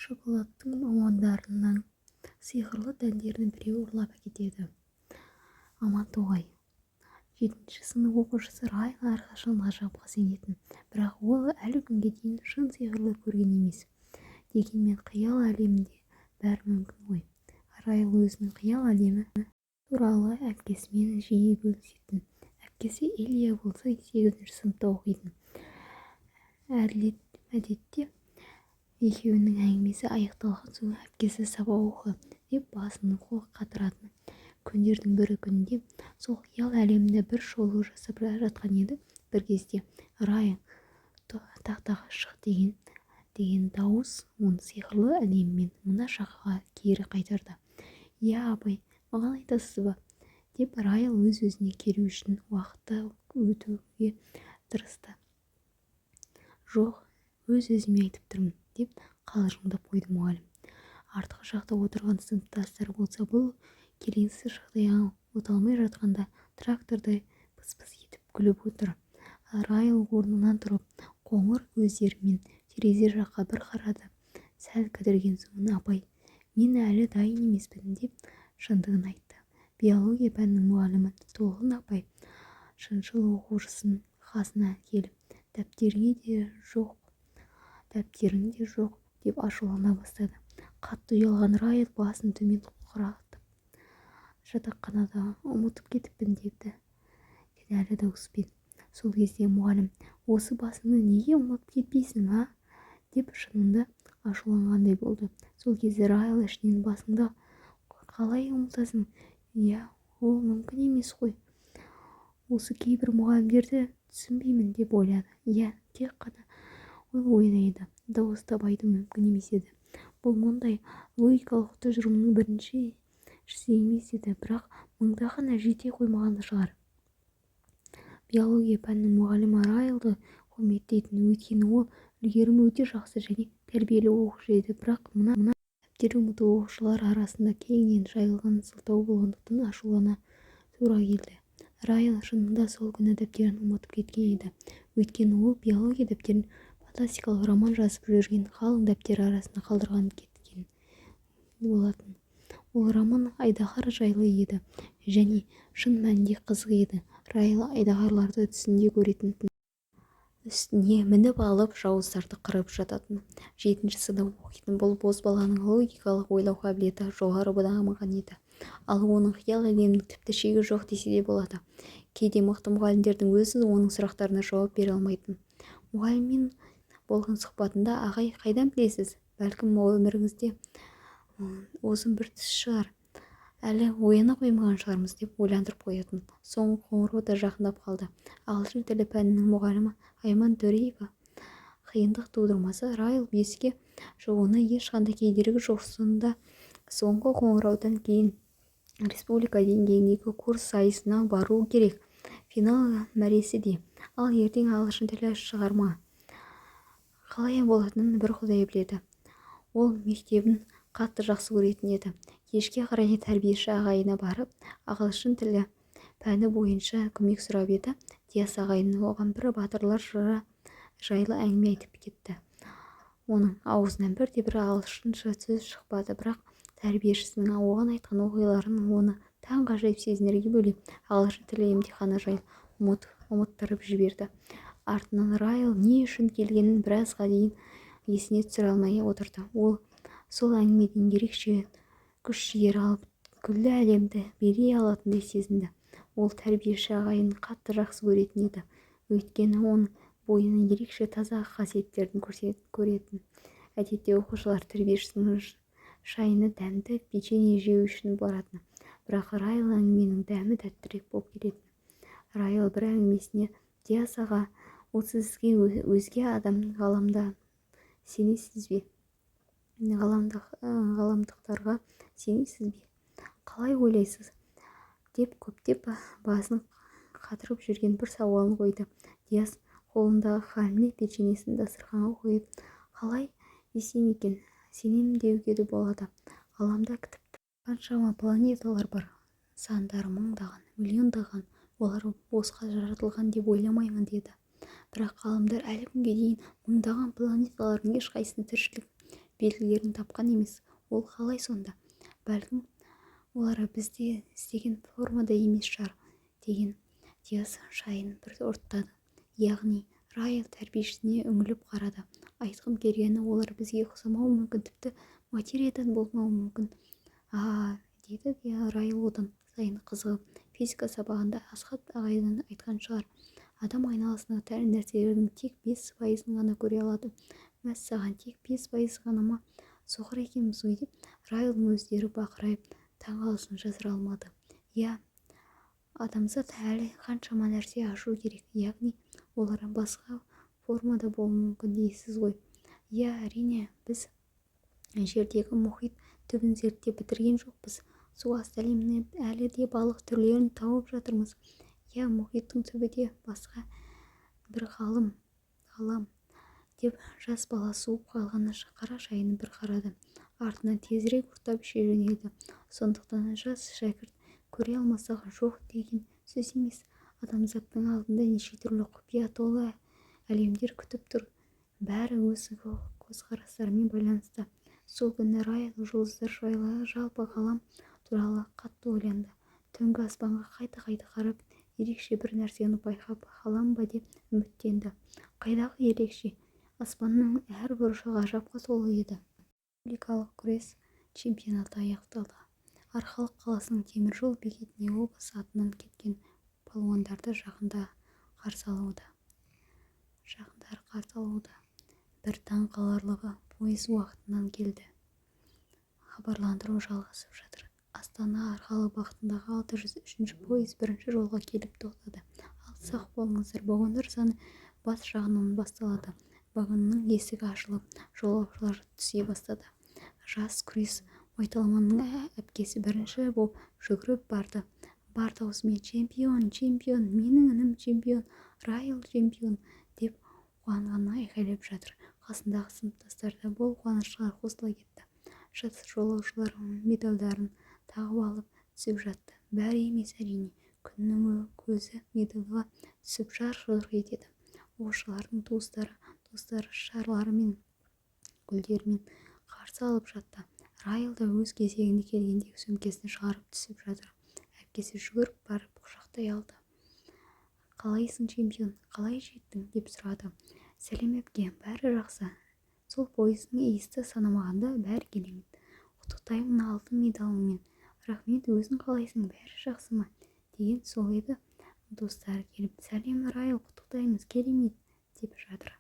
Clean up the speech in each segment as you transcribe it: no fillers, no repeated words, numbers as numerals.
шоколадтың мамандарының сиқырлы дәндерінің біреуі ұрлап әкетеді. Амантоғай 7-ші сынып оқушысы Райл әрқашан ғажапқа сенетін, бірақ ол әлі күнге дейін шын сиқырлы көрген емес. Дегенмен қиял әлемінде бәрі мүмкін ғой. Райл өзінің қиял әлемі туралы әпкесімен жиі бөлісетін. Әпкесі Илья болса 8-ші сыныпта оқитын. Әдетте екеуінің әңгімесі аяқталған соң әпкесі сабақ оқы деп басын қатыратын. Күндердің бір күнінде сол қиял әлемінде бір шолу жасап жатқан еді. Бір кезде Райл тақтаға шық деген дауыс оны сиқырлы әлеммен мына шақаға кері қайтарды. «Иә, апай, маған айтасыз ба?» деп Райл өз-өзіне келу үшін уақытты өтуге тырысты. «Жоқ, өз-өзіме айтып тұрмын» деп қалжыңдап қойды мұғалім. Артқы жақта отырған сыныптастар болса бұл келеңсіз жағдайға өте алмай жатқанда трактордай пыс-пыс етіп күліп отыр. Райл орнынан тұрып қоңыр көздерімен терезе жаққа бір қарады. Сәл кідірген соң «Апай, мен әлі дайын емеспін» деп шындығын айтты. Биология пәнінің мұғалімі Толғын апай шыншыл оқушысының қасына келіп дәптерің де жоқ деп ашулана бастады. Қатты ұялған Райл басын төмен құлатып жатақханада ұмытып кетіппін деді кінәлі дауыспен. Сол кезде мұғалім «Осы басыңды неге ұмытып кетпейсің, а?» деп шынында ашуланғандай болды. Сол кезде Райл ішінен «Басыңды қалай ұмытасың? Иә, ол мүмкін емес қой. Осы кейбір мұғалімдерді түсінбеймін» деп ойлады. Иә, тек қана ол ойлайды. Дауыстап айту мүмкін емес еді. Бұл мұндай логикалық тұжырымның біріншісі емес еді, бірақ мыңдаған жете қоймаған шығар. Биология пәнінің мұғалімі Райлды құрметтейтін, өйткені ол үлгерімі өте жақсы және тәрбиелі оқушы еді. Бірақ мына дәптер ұмыту оқушылар арасында кеңінен жайылған сылтау болғандықтан ашулана тура келді. Райл шынында сол күні дәптерін ұмытып кеткен еді. Өйткені ол биология дәптерін фантастикалық роман жазып жүрген қалың дәптер арасында қалдырған кеткен болатын. Ол роман айдаһар жайлы еді және шын мәнінде қызық еді. Райл айдаһарларды түсінде көретін, үстіне мініп алып жауыздарды қырып жататын. 7-ші сынып оқитын бұл бозбаланың логикалық ойлау қабілеті жоғары дамыған еді. Ал оның қиял әлемінің тіпті шегі жоқ десе де болады. Кейде мықты мұғалімдердің өзі оның сұрақтарына жауап бере алмайтын. Мұғаліммен болған сұхбатында «Ағай, қайдан білесіз? Бәлкім өміріңізде осы бір түс шығар. Әлі ояна қоймаған шығармыз» деп ойландырып қоятын. Соңғы қоңырау да жақындап қалды. Ағылшын тілі пәнінің мұғалімі Айман Төреева қиындық тудырмаса, Райл беске шығуына ешқандай кедергі жоқ. Сонда соңғы қоңыраудан кейін республика деңгейіндегі курс сайысына бару керек. Финал мәреседе. Ал ертең ағылшын тілі шығарма қалай болатынын бір Құдай біледі. Ол мектебін қатты жақсы көретін еді. Кешке қарай тәрбиеші ағайына барып, ағылшын тілі пәні бойынша көмек сұрап еді. Диас ағайын оған бір батырлар жыры жайлы әңгіме айтып кетті. Оның аузынан бірде-бір ағылшынша сөз шықпады, бірақ тәрбиешісінің оған айтқан оқиғаларын оны таңғажайып сезінерге бөлеп, ағылшын тілі емтиханы жайлы ұмыттырып жіберді. Артынан Райл не үшін келгенін біразға дейін есіне түсіре алмай отырды. Ол сол әңгімеден ерекше күш-жігер алып, күллі әлемді билей алатындай сезінді. Ол тәрбиеші ағайын қатты жақсы көретін еді. Өйткені оның бойынан ерекше таза қасиеттерін көретін. Әдетте оқушылар тәрбиешісінің шайына дәмді печенье жеу үшін баратын. Бірақ Райл әңгіменің дәмі тәттірек болып келетін. Райл бір әңгімесіне «Диас аға, осы сізге өзге адам ғаламда сенесіз бе? Ғаламдықтарға сенесіз бе? Қалай ойлайсыз?» деп көптеп басын қатырып жүрген бір сауалын қойды. Диас қолындағы халіне печеньесін дастарханға қойып, «Қалай десем екен, сенем деуге де болады. Ғаламда тіпті қаншама планеталар бар. Сандары мыңдаған, миллиондаған. Олар босқа жаратылған деп ойламаймын» деді. Бірақ ғалымдар әлі күнге дейін мыңдаған планеталардың ешқайсысында тіршілік белгілерін тапқан емес. Ол қалай сонда? Бәлкім олар бізде істеген формада емес шығар деген Диас шайын бір ұрттады. Яғни Райл тәрбиешісіне үңіліп қарады. Айтқым келгені, олар бізге ұқсамауы мүмкін, тіпті материядан болмауы мүмкін. Деді Райл одан сайын қызығып. Физика сабағында Асхат ағайдан айтқан шығар. Адам айналасындағы тәр нәрселердің тек 5% ғана көре алады. Мәссаған, тек 5% ғана ма? Соқыр екенбіз ғой деп Райлдың өздері бақырайып таңғалысын жасыра алмады. Адамзат әлі қаншама нәрсе ашу керек, яғни олар басқа формада болуы мүмкін дейсіз ғой. Әрине, біз жердегі мұхит түбін зерттеп бітірген жоқпыз. Су асты әлемінен әлі де балық түрлерін тауып жатырмыз. Мұхиттың түбі де басқа бір ғалам деп жас бала суып қалған қара шайын бір қарады. Артынан тезірек ұрттап іше жөнелді. Сондықтан жас шәкірт көре алмасақ жоқ деген сөз емес. Адамзаттың алдында неше түрлі құпия толы әлемдер күтіп тұр. Бәрі өз көзқарастарымен байланысты. Сол күні Райл жұлдыздар жайлы, жалпы ғалам туралы қатты ойланды. Түнгі аспанға қайта қарап, ерекше бір нәрсені байқап қалам ба деп үміттенді. Қайдағы ерекше? Аспанның әр бұрышы ғажапқа толы еді. Республикалық күрес чемпионаты аяқталды. Арқалық қаласының теміржол бекетіне облыс атынан кеткен палуандарды жақындар қарсы алуда. Бір таң қаларлығы пойыз уақытынан келді. Хабарландыру жалғасып жатыр. Астана Арқалық бағытындағы 603 пойыз бірінші жолға келіп тоқтады. Ал сақ болыңыздар, вагондар саны бас жағынан басталады. Вагонның есігі ашылып, жолаушылар түсе бастады. Жас күрес майталманның әпкесі бірінші боп жүгіріп барды. Бар даусымен чемпион, менің інім чемпион, Райл чемпион деп қуанғанын айқайлап жатыр. Қасындағы сыныптастары бұл қуанышқа қосыла кетті. Жас жолаушылар медальдарын тағып алып түсіп жатты. Бәрі емес әрине. Күннің көзі медальға түсіп жарқ-жұрқ етеді. Оқушылардың достары шарлары мен гүлдермен қарсы алып жатты. Райл да өз кезегіне келгенде сөмкесін шығарып түсіп жатыр. Әпкесі жүгіріп барып құшақтай алды. Қалайсың чемпион, қалай жеттің деп сұрады. Сәлем әпке, бәрі жақсы. Сол пойыздың иісті санамағанда бәрі керемет. Құттықтаймын алтын медалыңмен. Рахмет, өзің қалайсың, бәрі жақсы ма? Деген сол еді. Достары келіп, сәлем Райл, құттықтаймыз, керемет деп жатыр.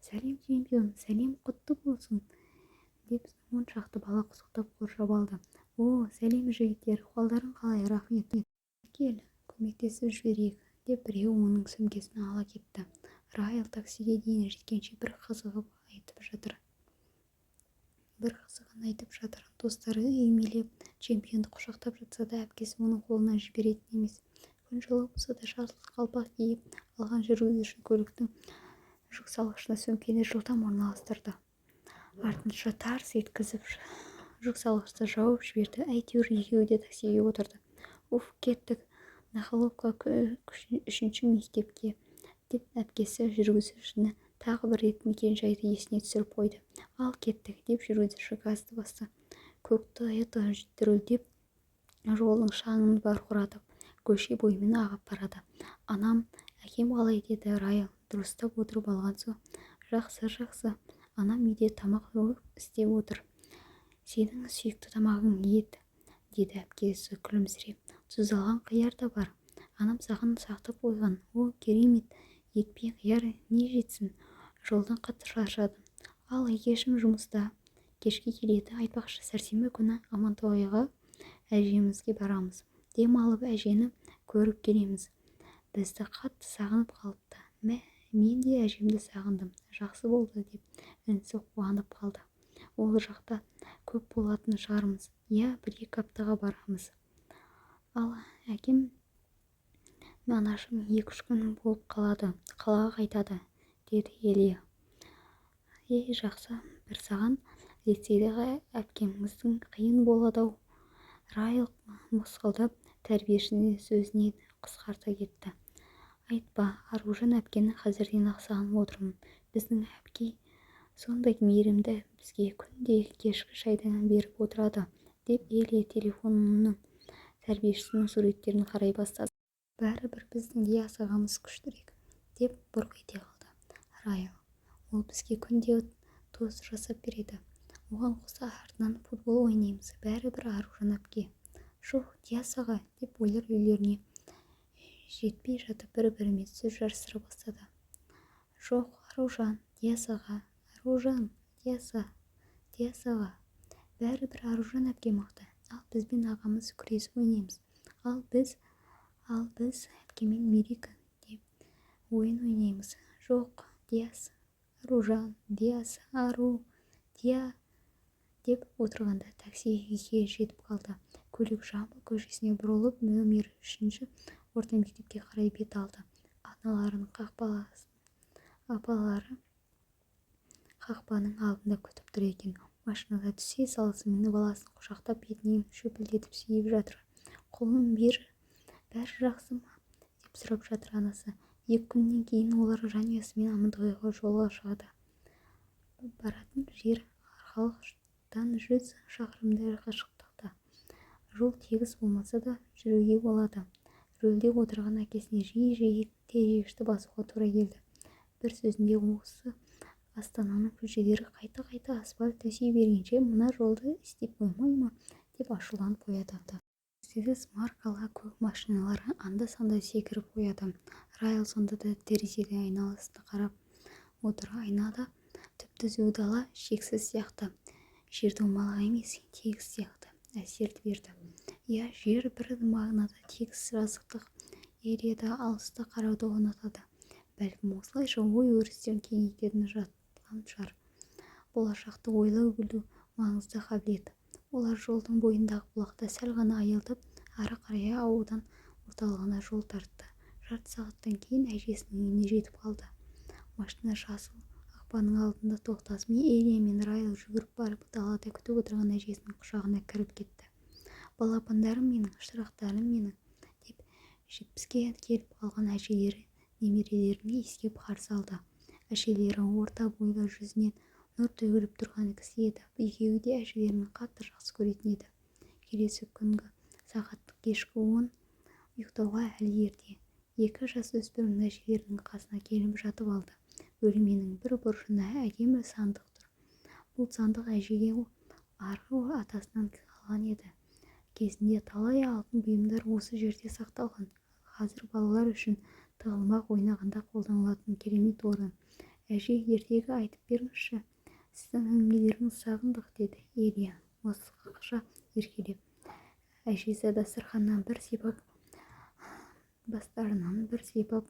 Сәлем чемпион, сәлем құтты болсын деп он шақты бала құттықтап қоршап алды. Сәлем жігіттер, қалдарың қалай, рахмет. Кел, көмектесіп жіберейік деп біреу оның сөмкесін ала кетті. Райл таксиге дейін жеткенше бір қызығын айтып жатыр. Достары үймелеп чемпионды құшақтап жатса да, әпкесі оның қолынан жіберетін емес. Күн жылы болса да жасыл қалпақ киіп алған жүргізуші көліктің жүксалғышына сөмкені жылдам орналастырды. Артынша тарс еткізіп жүксалғышты жауып жіберді. Әйтеуір екеуі де таксиге отырды. Кеттік, Нахаловка 3-ші мектепке деп әпкесі жүргізушіні тағы бір рет мекен-жайды есіне түсіріп қойды. Ал кеттік деп жүргізуші газды басты. Көкті дүрілдеп жолдың шаңын бұрқыратып, көше бойымен ағып барады. Анам, әкем қалай, деді Райл дұрыстап отырып алған соң. Жақсы. Анам үйде тамақ істеп отыр. Сенің сүйікті тамағың ет, деді әпкесі күлімсіреп. Тұздалған қияр да бар. Анам саған сақтап қойған. Керемет. Ет пен қияр не жетсін. Жолдан қатты шаршадым. Ал әкешім жұмыста. Кешке келеді. Айтпақшы, сәрсенбі күні Амантойға әжемізге барамыз. Дем алып әжені көріп келеміз. Бізді қатты сағынып қалыпты. Мен де әжемді сағындым. Жақсы болды деп інісі қуанып қалды. Ол жақта көп болатын шығармыз. 1-2 аптаға барамыз. Ал әкем анашым 2-3 күн болып қалады. Қалаға қайтады, деді Елия. Жақсы, бір саған лицейдегі әпкеңіздің қиын болады-ау. Райл мысқылдап тәрбиешінің сөзіне қысқарта кетті. Айтпа, Аружан әпкені қазірден ақ сағынып отырмын. Біздің әпке сондай мейірімді, бізге күнде кешкі шайдан беріп отырады, деп Элия телефонының тәрбиешісінің суреттерін қарай бастады. Бәрібір біздің Диас ағамыз күштірек, деп бұрқ ете қалды Райл. Ол бізге күнде тост жасап береді. Оған қоса артынан футбол ойнаймыз. Бәрібір Аружан әпке. Жоқ, Диас аға, деп ойлар үйлеріне жетпей жатып бір-бірімен сөз жарыстыра бастады. Жоқ, Аружан, Диас аға, Аружан, Диас аға. Бәрібір Аружан әпке мықты. Ал бізбен ағамыз күресіп ойнаймыз. Ал біз әпкемен Мерика деп ойын ойнаймыз. Жоқ, Диас, Аружан, Диас, деп отырғанда такси үйге жетіп қалды. Көлік Жамбыл көшесіне бұрылып, нөмір 3 орта мектепке қарай бет алды. Апалары қақпаның алдында күтіп тұр екен. Машинада түсе салысымен баласын құшақтап бетінен шөпілдетіп сүйіп жатыр. Қолын бәрі жақсы ма? деп сұрап жатыр анасы. 2 күннен кейін олар жанұясымен Амантайға жолға шығады. Баратын жер арқалықтан 100 шақырымдай қашықтықта. Жол тегіс болмаса да жүруге болады. Рөлде отырған әкесіне жиі тежегішті басуға тура келді. Бір сөзінде осы Астананың көшелері қайта асфальт төсей бергенше мына жолды істеп қоймай ма деп ашуланып қояды. Мерседес маркалы көк машиналары анда-санда секіріп қояды. Райл сонда да терезеге айналасына қарап отыр. Айнада түп-түзу дала шексіз сияқты. Жер домалақ емес, тегіс сияқты әсер берді. Иә, жер бір мағынада тегіс жазықтық ереді, алыста қарауды ұнатады. Бәлкім осылайша ой өрістен кеңейтетін жатқан шығар. Болашақты ойлау білу маңызды қабілет. Олар жолдың бойындағы бұлақта сәл ғана аялдап, ары қарай аудан орталығына жол тартты. Жарты сағаттан кейін әжесінің үйіне жетіп қалды. Машина жасыл ақпаның алдында тоқтасымен Элия мен Райл жүгіріп барып далада күтіп отырған әжесінің құшағына кіріп кетті. Балапандарым менің, шырақтарым менің, деп 70-ге келіп қалған әжелері немерелерін иіскеп қарсы алды. Әжелері орта бойлы, жүзінен нұр төгіліп тұрған кісі еді. Екеуі де әжелерін қатты жақсы көретін еді. Келесі күнгі сағаттық кешкі 10, ұйықтауға әлі ерте. 2 жасөспірім әжелерінің қасына келіп жатып алды. Бөлменің бір бұрышында әдемі сандық тұр. Бұл сандық әжеге арғы атасынан қалған еді. Кезінде талай алтын бұйымдар осы жерде сақталған. Қазір балалар үшін тығылмақ ойнағанда қолданылатын керемет орын. Әже, ертегі айтып беріңізші. Сіздің әңгімелеріңіз сағындық, деді Элия мысқыша еркелеп. Әжесі дастарханнан бір сипап, бастарынан бір сипап,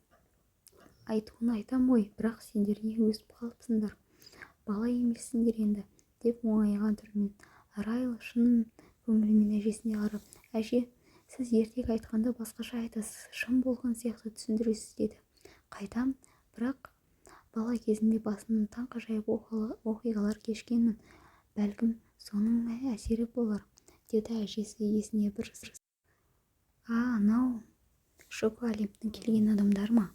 айтуын айтам ғой, бірақ сендер не өсіп қалыпсыңдар, бала емессіңдер енді, деп оңайған түрмен. Райл шын көңілімен әжесіне қарап, әже, сіз ертек айтқанда басқаша айтасыз, шын болған сияқты түсіндіресіз, деді. Қайтам, бірақ бала кезінде басымнан таңғажайып оқиғалар кешкенмін, бәлкім соның әсері болар, деді әжесі есіне бір сыр. Анау Шоко Олимптің келген адамдар ма?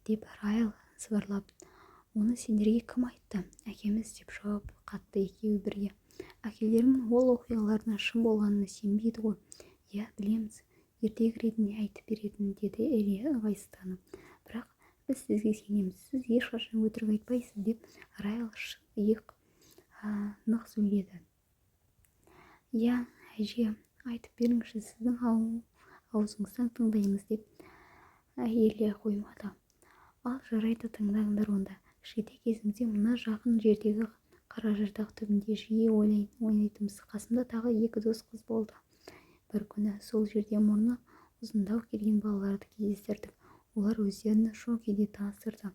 деп Райл сыбырлап. Оны сендерге кім айтты? Әкеміз, деп жауап қатты екеуі бірге. Әкелерім ол оқиғалардың шын болғанына сенбейді ғой. Иә, білеміз, ертек ретінде айтып беретін, деді Элия ыңғайсызданып. Бірақ біз сізге сенеміз, сіз ешқашан өтірік айтпайсыз, деп Райл нық сөйледі. Иә, әже, айтып беріңізші, сіздің аузыңыздан тыңдаймыз, деп Элия қоймады. Ал жарайды, тыңдаңдар онда. Кішкентай кезімізде мына жақын жердегі Қаражырдақ түбінде жиі ойнайтынбыз. Қасымда тағы 2 дос қыз болды. Бір күні сол жерде мұрны ұзындау келген балаларды кездестірдік. Олар өздерін Шокиде таныстырды.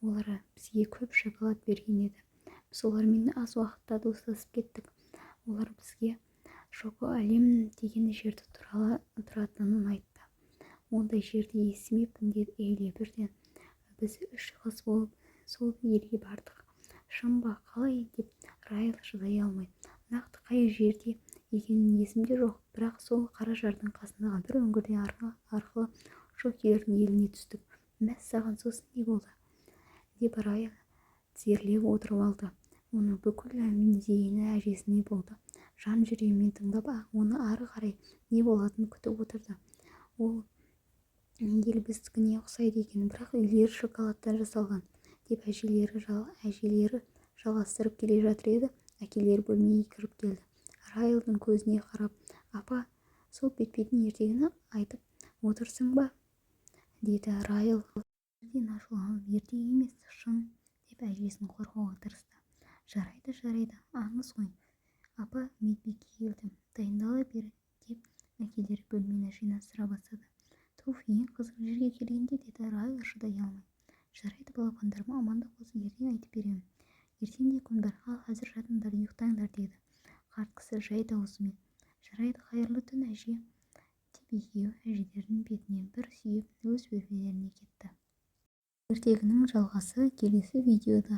Олар бізге көп шоколад берген еді. Біз олармен аз уақытта достасып кеттік. Олар бізге Шоко Олим деген жерді тұратынын айтты. Ондай жерді естімеппін, деді Элия бірден. Біз 3 қыз болып сол елге бардық. Шын ба, қалай, деп Райл шыдай алмай. Нақты қай жерде екенін есімде жоқ, бірақ сол Қаражардың қасындағы бір үңгірде арқылы Шокилердің еліне түстік. Мәссаған, сосын не болды? деп Райл тізерлеп отырып алды. оны бүкіл зейіні әжесіне болды. Жан жүрегімен тыңдап, оны ары қарай не болатынын күтіп отырды. Ол елбізгіне ұқсайды екен, бірақ үйлері шоколадтан жасалған деп әжелері жалғастырып келе жатыр еді. Әкелері бөлмеге кіріп келді. Райлдың көзіне қарап, апа, сол бет-бетіне ертегіні айтып отырсың ба? Деді Райл. Бірден ашуланып, ертегі емес, шын, деп әжесін қорғауға тырысты. Жарайды, аңыз ғой. Апа, медбике келді, дайындала бер, деп әкелері бөлмені жинастыра бастады. Туф, ең қызық жерге келгенде, деді Райл шыдай алмай. Жарайды балапандарым, амандық болсын, ертең айтып беремін. Ертең де күн бар, ал қазір жатыңдар, ұйықтаңдар, деді қарт кісі жай даусымен. Жарайды, қайырлы түн, әже, деп екеуі әжелерінің бетінен бір сүйіп өз бөлмелеріне кетті. Ертегінің жалғасы келесі видеода.